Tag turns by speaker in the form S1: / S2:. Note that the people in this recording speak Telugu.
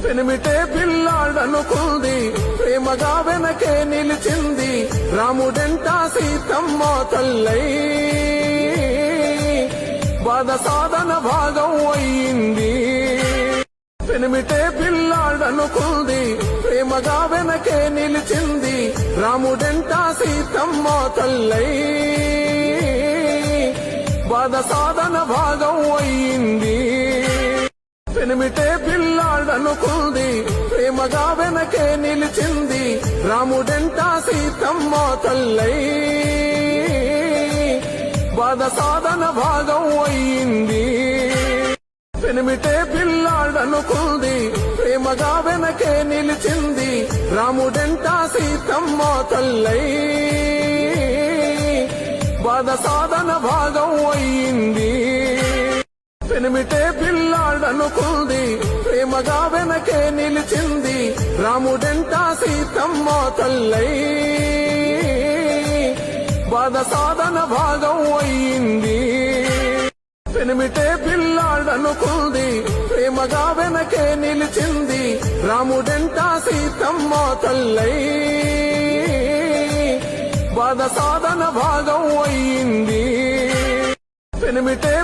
S1: పెనిమిటే పిల్లాడనుకుంది ప్రేమగా వెనకే నిలిచింది రాముడెంట సీతమ్మ తల్లై బాధ సాధన భాగం అయ్యింది పెనిమిటే పిల్లాడనుకుంది ప్రేమగా వెనకే నిలిచింది రాముడెంట సీతమ్మ తల్లై బాధ సాధన భాగం అయ్యింది పెనిమిటే పిల్లాడనుకుంది ప్రేమగా వెనకే నిలిచింది రాముడెంట సీతమ్మ తల్లై బాధ సాధన భాగం అయ్యింది పెనిమిటే పిల్లాడనుకుంది ప్రేమగా వెనకే నిలిచింది రాముడెంట సీతమ్మ తల్లై బాధ సాధన భాగం అయ్యింది పెనిమిటే పిల్లాడనుకుంది ప్రేమగా వెనకే నిలిచింది రాముడెంట సీతమ్మ తల్లై బాధ సాధన భాగం అయ్యింది పెనిమిటే పిల్లాడనుకుంది ప్రేమగా వెనకే నిలిచింది రాముడెంట సీతమ్మ తల్లై బాధ సాధన భాగం అయ్యింది పెనిమిటే